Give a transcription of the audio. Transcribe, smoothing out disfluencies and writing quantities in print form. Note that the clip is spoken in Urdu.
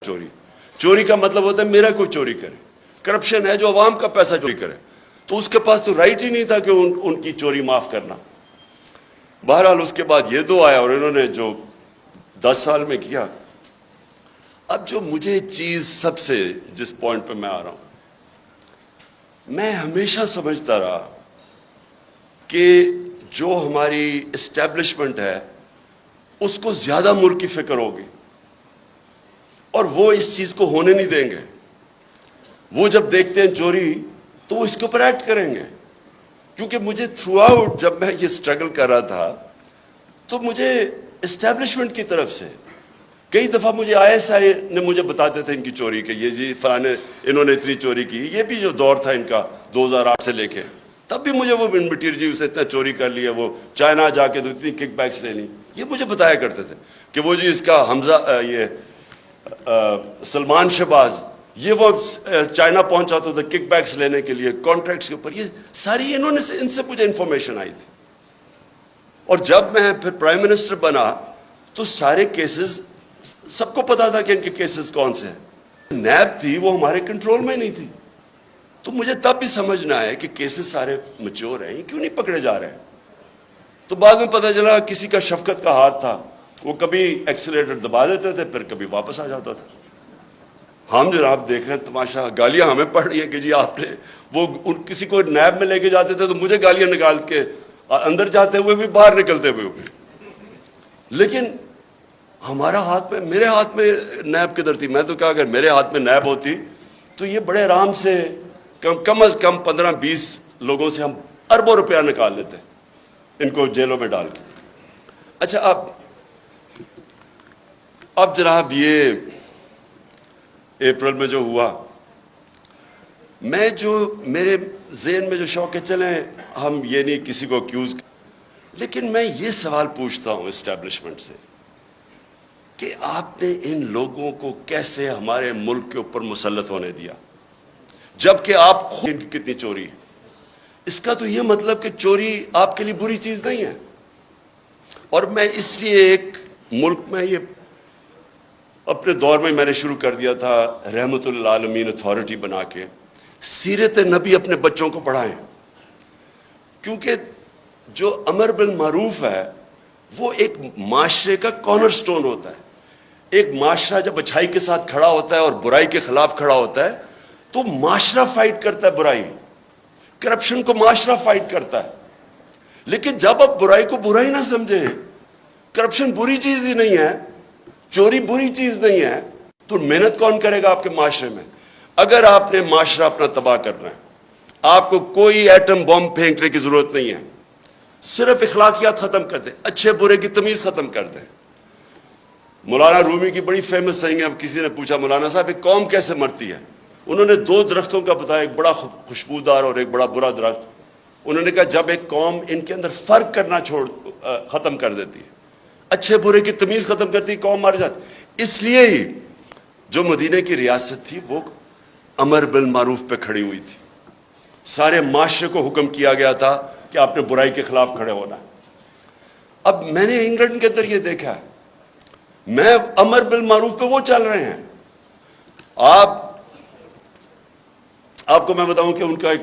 چوری چوری کا مطلب ہوتا ہے میرا کوئی چوری کرے. کرپشن ہے جو عوام کا پیسہ چوری کرے. تو اس کے پاس تو رائٹ ہی نہیں تھا کہ ان کی چوری معاف کرنا. بہرحال اس کے بعد یہ دو آیا اور انہوں نے جو 10 سال میں کیا. اب جو مجھے چیز سب سے جس پوائنٹ پہ میں آ رہا ہوں, میں ہمیشہ سمجھتا رہا کہ جو ہماری اسٹیبلشمنٹ ہے اس کو زیادہ ملک کی فکر ہوگی اور وہ اس چیز کو ہونے نہیں دیں گے. وہ جب دیکھتے ہیں چوری تو وہ اس کے اوپر ایکٹ کریں گے. کیونکہ مجھے تھرو آؤٹ جب میں یہ اسٹرگل کر رہا تھا تو مجھے اسٹیبلشمنٹ کی طرف سے کئی دفعہ مجھے ISI نے مجھے بتاتے تھے ان کی چوری کے, یہ جی فلانے انہوں نے اتنی چوری کی. یہ بھی جو دور تھا ان کا 2008 سے لے کے, تب بھی مجھے وہ مٹیریل جی اسے اتنا چوری کر لیا, وہ چائنا جا کے تو اتنی کک بیکس لے لی. یہ مجھے بتایا کرتے تھے کہ وہ جی اس کا حمزہ یہ سلمان شہباز یہ وہ چائنا پہنچا تو تھا کک بیکس لینے کے لیے کانٹریکٹس کے اوپر. یہ ساری ان سے مجھے انفارمیشن آئی تھی. اور جب میں پھر پرائم منسٹر بنا تو سارے کیسز سب کو پتا تھا کہ ان کے کیسز کون سے ہیں. نیب تھی وہ ہمارے کنٹرول میں نہیں تھی. تو مجھے تب بھی سمجھنا ہے کہ کیسز سارے میچور ہیں, کیوں نہیں پکڑے جا رہے ہیں. تو بعد میں پتہ چلا کسی کا شفقت کا ہاتھ تھا, وہ کبھی ایکسیلیٹر دبا دیتے تھے پھر کبھی واپس آ جاتا تھا. ہم جناب دیکھ رہے ہیں تماشا, گالیاں ہمیں پڑ رہی ہیں کہ جی آپ نے وہ کسی کو نیب میں لے کے جاتے تھے تو مجھے گالیاں نکال کے اندر جاتے ہوئے بھی باہر نکلتے ہوئے بھی. لیکن ہمارا ہاتھ میں, میرے ہاتھ میں نیب کدھر تھی. میں تو کہا اگر میرے ہاتھ میں نیب ہوتی تو یہ بڑے آرام سے کم از کم 15-20 لوگوں سے ہم اربوں روپیہ نکال لیتے ان کو جیلوں میں ڈال کے. اچھا اب جناب یہ اپریل میں جو ہوا, میں جو میرے ذہن میں جو شوق ہے, چلیں ہم یہ نہیں کسی کو اکیوز, لیکن میں یہ سوال پوچھتا ہوں اسٹیبلشمنٹ سے کہ آپ نے ان لوگوں کو کیسے ہمارے ملک کے اوپر مسلط ہونے دیا جبکہ آپ خود کی کتنی چوری ہے. اس کا تو یہ مطلب کہ چوری آپ کے لیے بری چیز نہیں ہے. اور میں اس لیے ایک ملک میں یہ اپنے دور میں نے شروع کر دیا تھا رحمت للعالمین اتھارٹی بنا کے سیرت نبی اپنے بچوں کو پڑھائیں. کیونکہ جو امر بالمعروف ہے وہ ایک معاشرے کا کارنر سٹون ہوتا ہے. ایک معاشرہ جب اچھائی کے ساتھ کھڑا ہوتا ہے اور برائی کے خلاف کھڑا ہوتا ہے تو معاشرہ فائٹ کرتا ہے برائی, کرپشن کو معاشرہ فائٹ کرتا ہے. لیکن جب آپ برائی کو برائی نہ سمجھیں, کرپشن بری چیز ہی نہیں ہے, چوری بری چیز نہیں ہے, تو محنت کون کرے گا آپ کے معاشرے میں. اگر آپ نے معاشرہ اپنا تباہ کرنا ہے, آپ کو کوئی ایٹم بم پھینکنے کی ضرورت نہیں ہے, صرف اخلاقیات ختم کر دیں, اچھے برے کی تمیز ختم کر دیں. مولانا رومی کی بڑی فیمس سینگ ہے. اب کسی نے پوچھا مولانا صاحب ایک قوم کیسے مرتی ہے, انہوں نے 2 درختوں کا بتایا, ایک بڑا خوشبودار اور ایک بڑا برا درخت. انہوں نے کہا جب ایک قوم ان کے اندر فرق کرنا ختم کر دیتی ہے, اچھے برے کی تمیز ختم کرتی, قوم مر جاتی. اس لیے ہی جو مدینہ کی ریاست تھی وہ امر بالمعروف پہ کھڑی ہوئی تھی. سارے معاشرے کو حکم کیا گیا تھا کہ آپ نے برائی کے خلاف کھڑے ہونا ہے. اب میں نے انگلینڈ کے اندر یہ دیکھا ہے, میں امر بالمعروف پہ وہ چل رہے ہیں. آپ کو میں بتاؤں کہ ان کا ایک